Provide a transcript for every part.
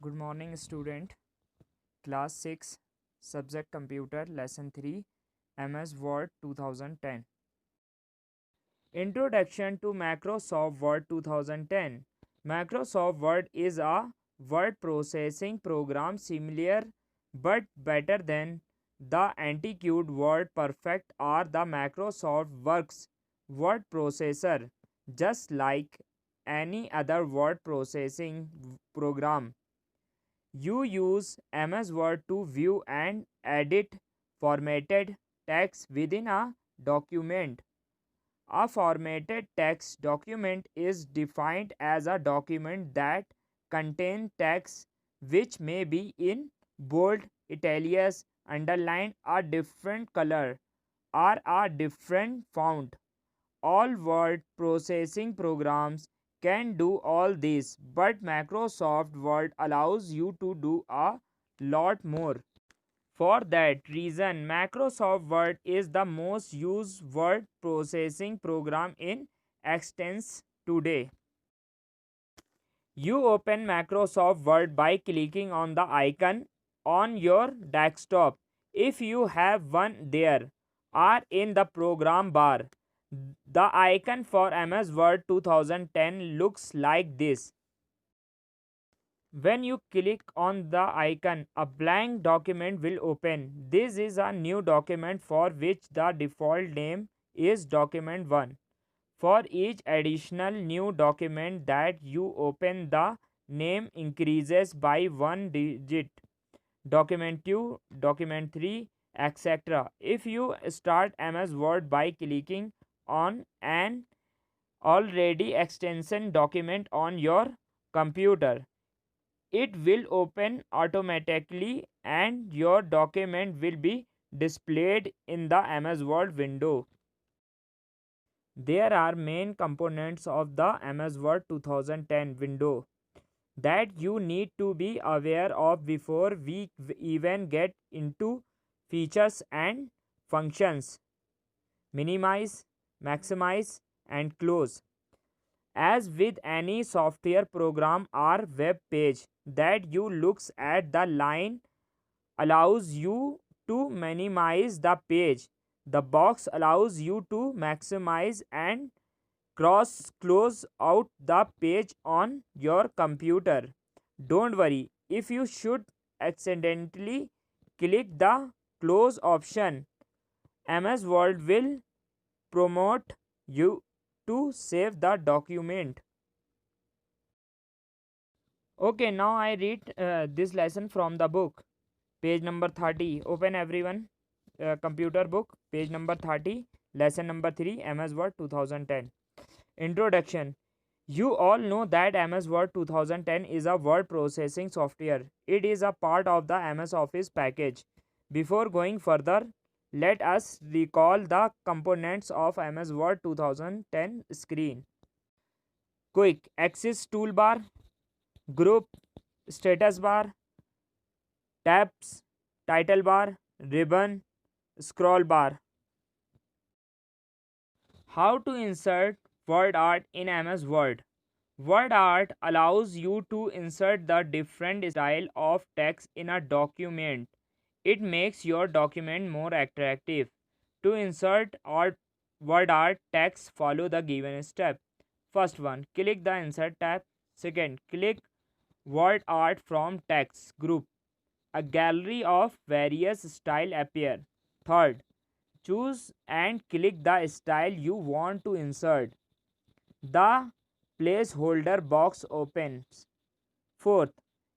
Good morning, student. Class 6, Subject Computer, Lesson 3, MS Word 2010. Introduction to Microsoft Word 2010. Microsoft Word is a word processing program similar but better than the antiquated Word Perfect or the Microsoft Works word processor, just like any other word processing program. You use MS Word to view and edit formatted text within a document. A formatted text document is defined as a document that contains text which may be in bold, italics, underlined, a different color, or a different font. All word processing programs can do all this, but Microsoft Word allows you to do a lot more. For that reason, Microsoft Word is the most used word processing program in existence today. You open Microsoft Word by clicking on the icon on your desktop if you have one there, or in the program bar. The icon for MS Word 2010 looks like this. When you click on the icon, a blank document will open. This is a new document for which the default name is document 1. For each additional new document that you open, the name increases by one digit. Document 2, document 3, etc. If you start MS Word by clicking on an already extension document on your computer, it will open automatically and your document will be displayed in the MS Word window. There are main components of the MS Word 2010 window that you need to be aware of before we even get into features and functions. Minimize, maximize, and close. As with any software program or web page that you looks at, the line allows you to minimize the page. The box allows you to maximize and close out the page on your computer. Don't worry if you should accidentally click the close option. MS Word will promote you to save the document. Okay, now I read this lesson from the book. Page number 30. Open everyone. Computer book. Page number 30. Lesson number 3. MS Word 2010. Introduction. You all know that MS Word 2010 is a word processing software. It is a part of the MS Office package. Before going further, let us recall the components of MS Word 2010 screen. Quick Access Toolbar, Group, Status Bar, Tabs, Title Bar, Ribbon, Scroll Bar. How to insert word art in MS Word. Word art allows you to insert the different style of text in a document. It makes your document more attractive. To insert word art text, follow the given step. First one, click the insert tab. Second, click word art from text group. A gallery of various style appear. Third, choose and click the style you want to insert. The placeholder box opens. Fourth,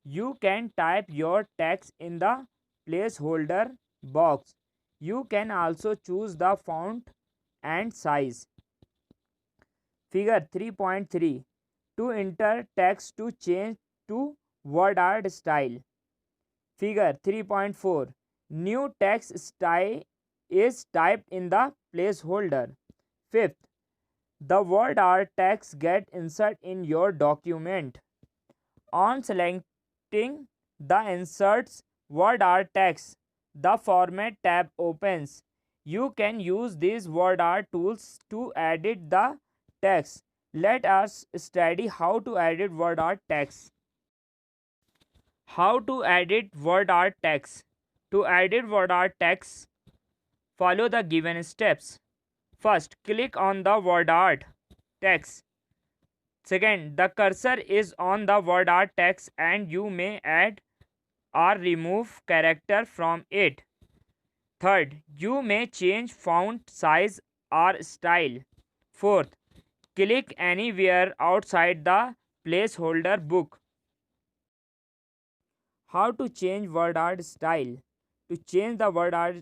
you can type your text in the placeholder box. You can also choose the font and size. Figure 3.3. To enter text to change to word art style. Figure 3.4. New text style is typed in the placeholder. Fifth, the word art text get insert in your document. On selecting the inserts word art text, the format tab opens. You can use these word art tools to edit the text. Let us study how to edit word art text. How to edit word art text? To edit word art text, follow the given steps. First, click on the word art text. Second, the cursor is on the word art text and you may add or remove character from it. Third, you may change font size or style. Fourth, click anywhere outside the placeholder book. How to change word art style? To change the word art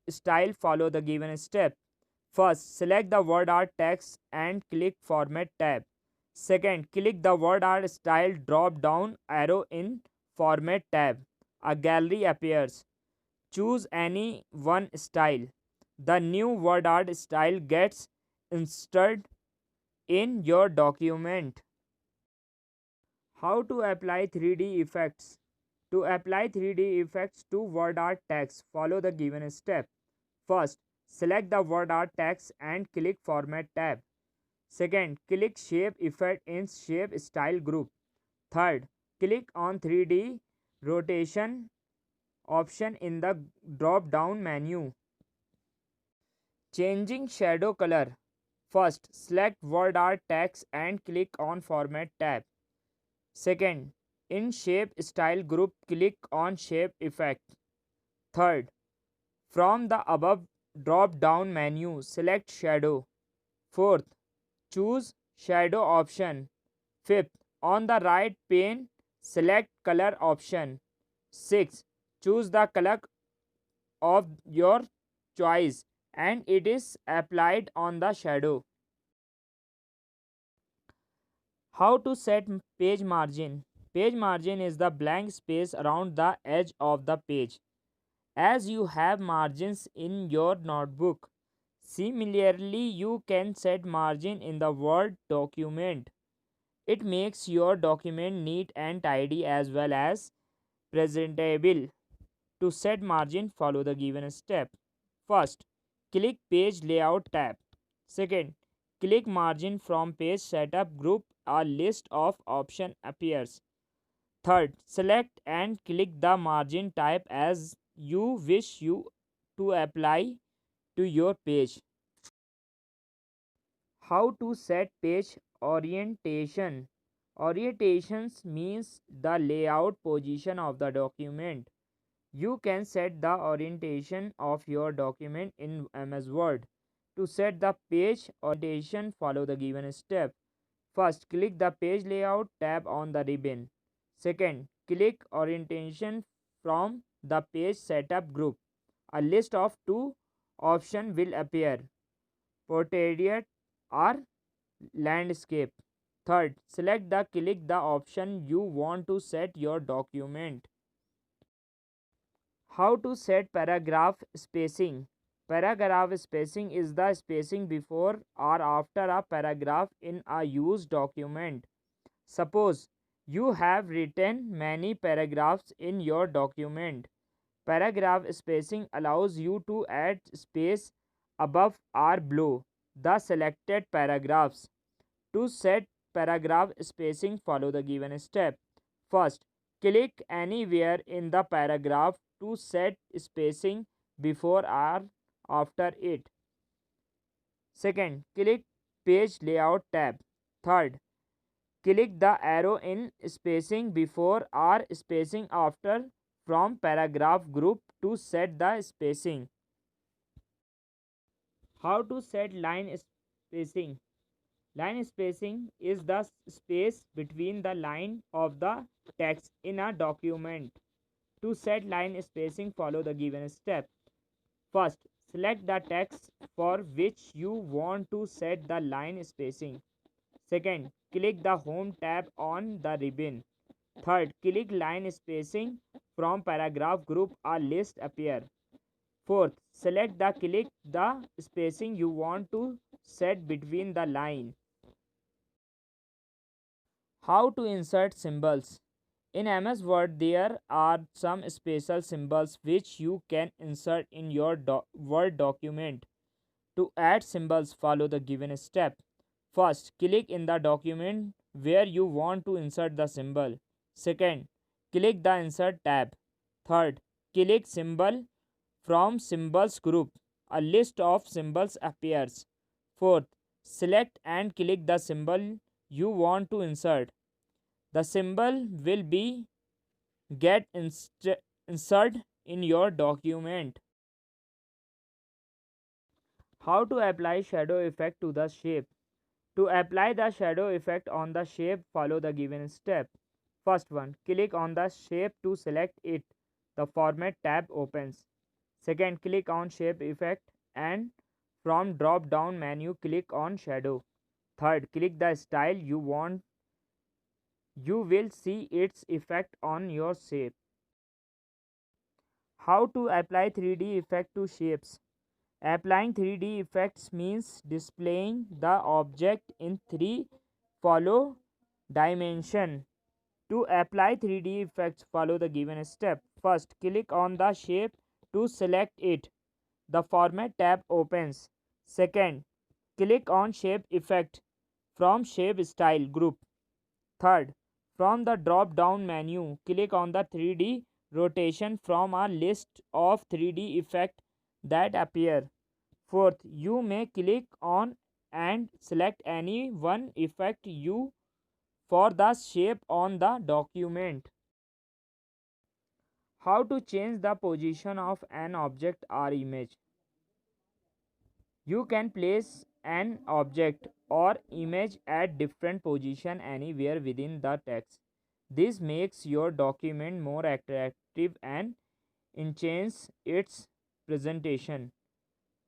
style, follow the given step. First, select the word art text and click Format tab. Second, click the word art style drop down arrow in Format tab. A gallery appears. Choose any one style. The new word art style gets inserted in your document. How to apply 3D effects? To apply 3D effects to word art text, follow the given step. First, select the word art text and click Format tab. Second, click Shape Effect in Shape Style group. Third, click on 3D rotation option in the drop down menu. Changing shadow color. First, select word art text and click on Format tab. Second, in Shape Style group, click on Shape Effect. Third, from the above drop down menu, select Shadow. Fourth, choose Shadow option. Fifth, on the right pane, select Color option. Sixth, choose the color of your choice and it is applied on the shadow. How to set page margin? Page margin is the blank space around the edge of the page. As you have margins in your notebook, similarly you can set margin in the Word document. It makes your document neat and tidy as well as presentable. To set margin, follow the given step. First, click Page Layout tab. Second, click Margin from Page Setup group. A list of options appears. Third, select and click the margin type as you wish you to apply to your page. How to set page orientation? Orientations means the layout position of the document. You can set the orientation of your document in MS Word. To set the page orientation, follow the given step. First, click the Page Layout tab on the ribbon. Second, click Orientation from the Page Setup group. A list of two options will appear: Portrait or Landscape. Third, click the option you want to set your document. How to set paragraph spacing? Paragraph spacing is the spacing before or after a paragraph in a used document. Suppose you have written many paragraphs in your document. Paragraph spacing allows you to add space above or below the selected paragraphs. To set paragraph spacing, follow the given step. First, click anywhere in the paragraph to set spacing before or after it. Second, click Page Layout tab. Third, click the arrow in spacing before or spacing after from paragraph group to set the spacing. How to set line spacing? Line spacing is the space between the line of the text in a document. To set line spacing, follow the given step. First, select the text for which you want to set the line spacing. Second, click the Home tab on the ribbon. Third, click Line Spacing from paragraph group. A list appear. Fourth, click the spacing you want to set between the line. How to insert symbols? In MS Word, there are some special symbols which you can insert in your Word document. To add symbols, follow the given step. First, click in the document where you want to insert the symbol. Second, click the insert tab. Third, click symbol from symbols group. A list of symbols appears. Fourth, select and click the symbol you want to insert. The symbol will be get insert in your document. How to apply shadow effect to the shape? To apply the shadow effect on the shape, follow the given step. First one, click on the shape to select it. The format tab opens. Second, click on shape effect and from drop down menu click on shadow. Third, click the style you want. You will see its effect on your shape. How to apply 3D effect to shapes? Applying 3D effects means displaying the object in 3 follow dimension. To apply 3D effects, follow the given step. First, click on the shape to select it. The format tab opens. Second, click on shape effect from shape style group. Third, from the drop down menu, click on the 3D rotation from a list of 3D effects that appear. Fourth, you may click on and select any one effect you for the shape on the document. How to change the position of an object or image? You can place an object or image at different position anywhere within the text. This makes your document more attractive and enhances its presentation.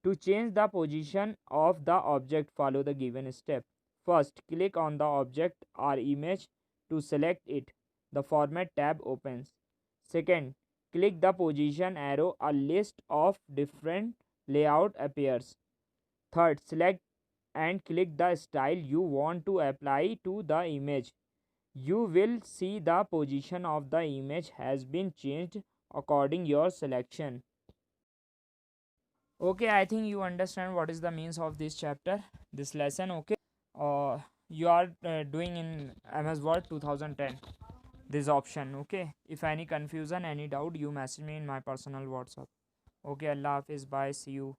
To change the position of the object, follow the given step. First, click on the object or image to select it. The Format tab opens. Second, click the position arrow. A list of different layout appears. Third, select and click the style you want to apply to the image. You will see the position of the image has been changed according your selection. Okay, I think you understand what is the means of this chapter, this lesson. Okay, you are doing in MS Word 2010 this option. Okay, if any confusion, any doubt, you message me in my personal WhatsApp. Okay, Allah Hafiz, bye, see you.